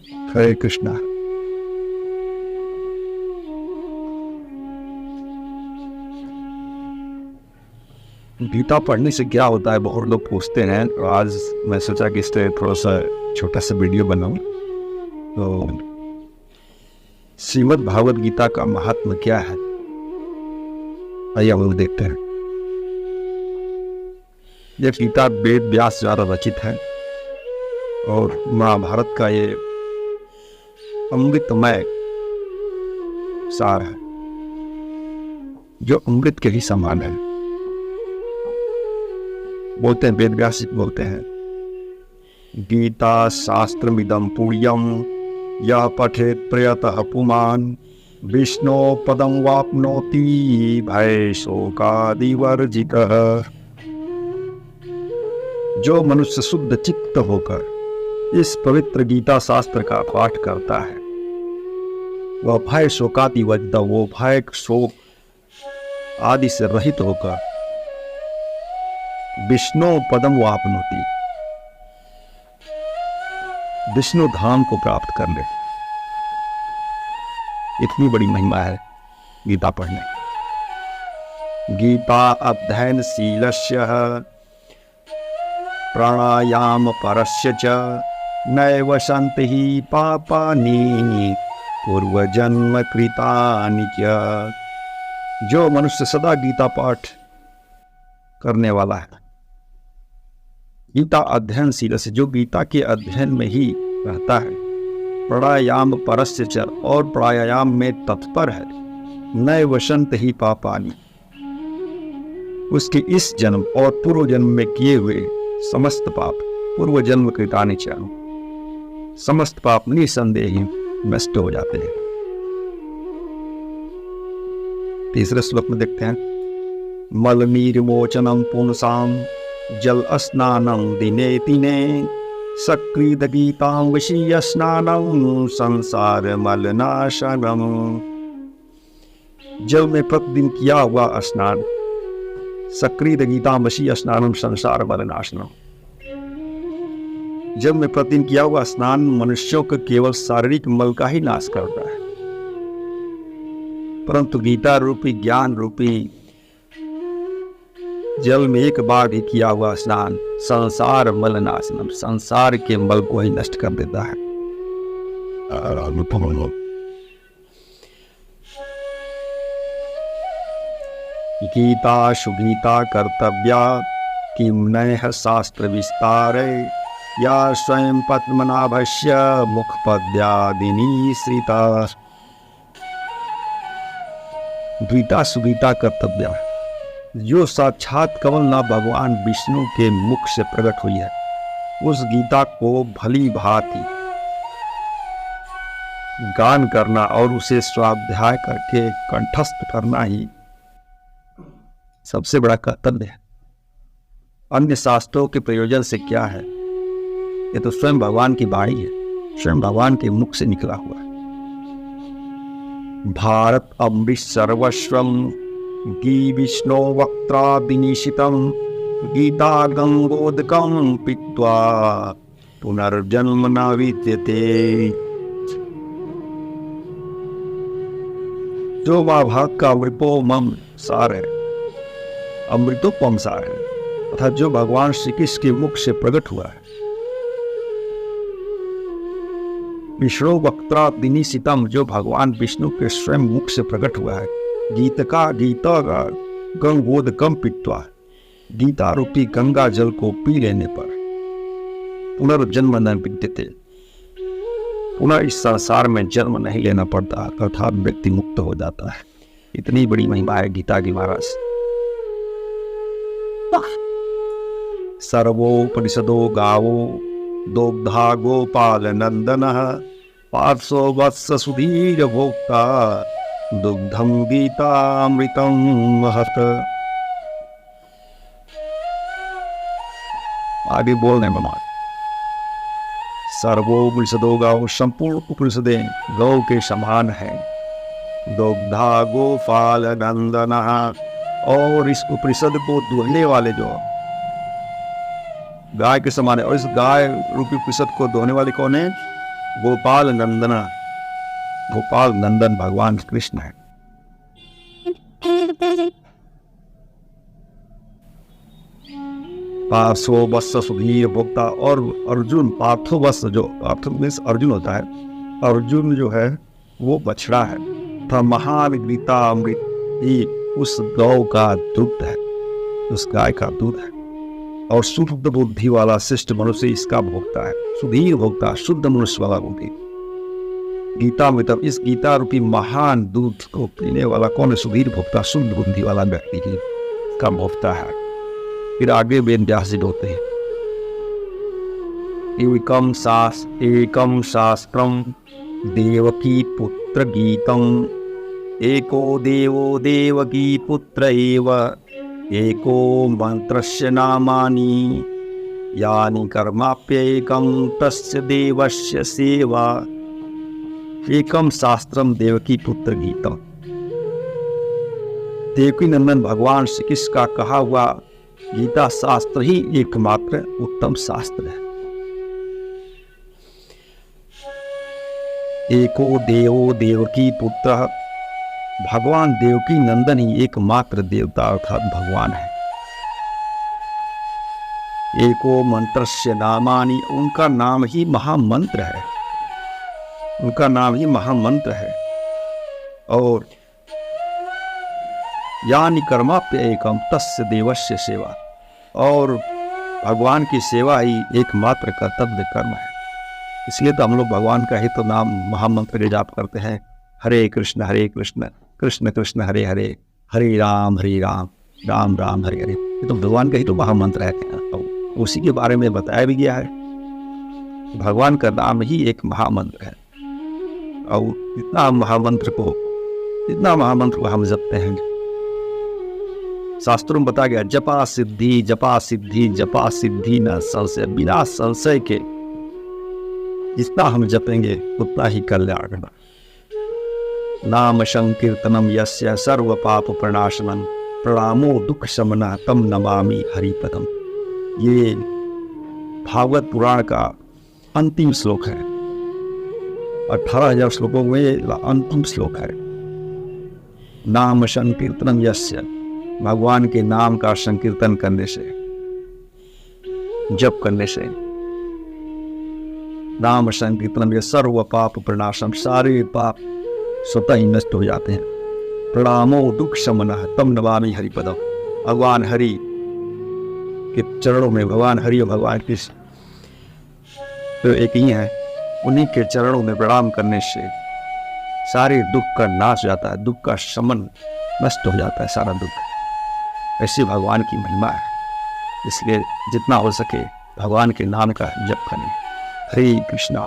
हरे कृष्णा। गीता पढ़ने से क्या होता है, बहुत लोग पूछते हैं। और आज मैं सोचा कि इस पर थोड़ा सा छोटा सा वीडियो बनाऊं। तो श्रीमद् भागवत गीता का महात्मा क्या है, आइए हम लोग देखते हैं। यह गीता वेद व्यास द्वारा रचित है और महाभारत का ये अमृतमय सार है, जो अमृत के ही समान है। बोलते हैं वेद व्यास बोलते हैं, गीता शास्त्रमिदं पुण्यम यह पठेत प्रयतः पुमान् विष्णु पदं वाप्नोति भय शोकादिवर्जितः। जो मनुष्य शुद्ध चित्त होकर इस पवित्र गीता शास्त्र का पाठ करता है, वह भय शोकादिवर्जित, वो भय शोक आदि से रहित होकर विष्णु पदम वापनोति, विष्णु धाम को प्राप्त कर ले। इतनी बड़ी महिमा है गीता पढ़ने। गीता अध्ययनशीलस्य प्राणायाम परस्य च नैव शान्ति पापानि पूर्वजन्म कृतानि च। जो मनुष्य सदा गीता पाठ करने वाला है, गीता अध्ययनशील से, जो गीता के अध्ययन में ही रहता है, प्राणायाम परस्य च, और प्राणायाम में तत्पर है, नए वसंत ही पापानि, उसके इस जन्म और पूर्व जन्म में किए हुए समस्त पाप पूर्व जन्म कृतानि च, समस्त पाप निसंदेह ही नष्ट हो जाते हैं। तीसरे श्लोक में देखते हैं, मल निर्मोचनम पुंसाम जल स्नानं दिने दिने सकृद गीतां विषय स्नानं संसार मलनाशनम। जल में प्रतिदिन किया हुआ स्नान, सकृद गीतां विषय स्नानं संसार मलनाशनम। जल में प्रतिदिन किया हुआ स्नान मनुष्यों का केवल शारीरिक मल का ही नाश करता है, परंतु गीता रूपी ज्ञान रूपी जल में एक बार भी किया हुआ स्नान संसार मलनाशनम, संसार के मल को ही नष्ट कर देता है। गीता सुगीता कर्तव्या किम नैह शास्त्र विस्तारे या स्वयं पद्मनाभस्य मुखपद्यादिनी श्रिता। गीता सुगीता कर्तव्या, जो साक्षात कमलनाथ भगवान विष्णु के मुख से प्रकट हुई है, उस गीता को भली भांति गान करना और उसे स्वाध्याय करके कंठस्थ करना ही सबसे बड़ा कर्तव्य है। अन्य शास्त्रों के प्रयोजन से क्या है, ये तो स्वयं भगवान की वाणी है, स्वयं भगवान के मुख से निकला हुआ है। भारत अमृत सर्वस्वम गी विष्णु वक्त्रादिनिशितम गीता गंगोदकम पीत्वा पुनर्जन्म न विद्यते। जो महाभारत का अमृतोपम सार है, अमृतोपम सार है, तथा जो भगवान श्री कृष्ण के मुख से प्रकट हुआ है, विष्णु वक्त्रादिनिशितम, जो भगवान विष्णु के स्वयं मुख से प्रकट हुआ है, गीता का गंगोदकम पीत्वा, गीता रूपी गंगा जल को पी लेने पर पुनर्जन्म न विद्यते, पुनः इस संसार में जन्म नहीं लेना पड़ता, अर्थात व्यक्ति मुक्त हो जाता है। इतनी बड़ी महिमा है गीता की महाराज। सर्वोपनिषदो गावो दोग्धा गोपाल नंदनः पार्श्व वत्स सुधीर भोक्ता दुग्धम गीतामृतम महत। आगे बोलने में मान, सर्वोपनिषदो गाओ, संपूर्ण उपनिषदें गौ के समान है। दुग्धा गोपाल नंदनः, और इस उपनिषद को दुहने वाले जो गाय के समान है, और इस गाय रूपी उपनिषद को दोहने वाले कौन है? गोपाल नंदना, गोपाल नंदन भगवान कृष्ण है। पार्थो वत्स सुधीर भोक्ता, और अर्जुन पार्थो वत्स, जो पार्थो मीन्स अर्जुन होता है, अर्जुन जो है वो बछड़ा है, था महान गीता अमृत ही उस गौ का दूध है, उस गाय का दूध है, और शुद्ध बुद्धि वाला शिष्ट मनुष्य इसका भोक्ता है। सुधीर भोक्ता, शुद्ध मनुष्य वाला बुद्धि। गीता मतलब इस गीता रूपी महान दूध को पीने वाला कौन है? सुधीर भोक्ता, शुद्ध बुद्धि वाला व्यक्ति ही का भोक्ता है। फिर आगे वेद व्यास जी होते हैं, एकम शास्त्रम देवकी पुत्र गीतम, एको देवो देवकी पुत्र एव, एको मंत्रस्य नामानि, यानि कर्माप्येकं तस्य देवस्य सेवा। एकम शास्त्रम देवकी पुत्र गीतम, देवकी नंदन भगवान श्री कृष्ण का कहा हुआ गीता शास्त्र ही एकमात्र उत्तम शास्त्र है। एको देवो देवकी पुत्र, भगवान देवकी नंदन ही एकमात्र देवता अर्थात भगवान है। एको मंत्रस्य नामानि, उनका नाम ही महामंत्र है, उनका नाम ही महामंत्र है। और यानि कर्माप्येकम तस्य देवस्य सेवा, और भगवान की सेवा ही एकमात्र कर्तव्य कर्म है। इसलिए तो हम लोग भगवान का ही तो नाम महामंत्र के जाप करते हैं, हरे कृष्ण कृष्ण कृष्ण हरे हरे, हरे राम राम राम हरे हरे। ये तो भगवान का ही तो महामंत्र है, उसी के बारे में बताया भी गया है। भगवान का नाम ही एक महामंत्र है, और इतना महामंत्र को हम जपते हैं। शास्त्रों में बताया गया, जपा सिद्धि जपा सिद्धि जपा सिद्धि न संशय, बिना संशय के जितना हम जपेंगे उतना ही कल्याण। नाम संकीर्तनम यस्य सर्व पाप प्रणाशनम, प्रणामो दुख शमनः तम नमामि हरिपदम। ये भागवत पुराण का अंतिम श्लोक है, 18,000 श्लोकों में अंतिम श्लोक है। नाम संकीर्तनम यस्य, भगवान के नाम का संकीर्तन करने से, जप करने से, नाम संकीर्तन सर्व पाप प्रणाशम, सारे पाप स्वतः ही नष्ट हो जाते हैं। प्रणामो दुख शमनः तम नमामि हरिपदम, भगवान हरि के चरणों में, भगवान हरि और भगवान कृष्ण तो एक ही है, उन्हीं के चरणों में प्रणाम करने से सारे दुख का नाश हो जाता है, दुख का शमन, नष्ट हो जाता है सारा दुख। ऐसी भगवान की महिमा है, इसलिए जितना हो सके भगवान के नाम का जप करें। हरे कृष्णा।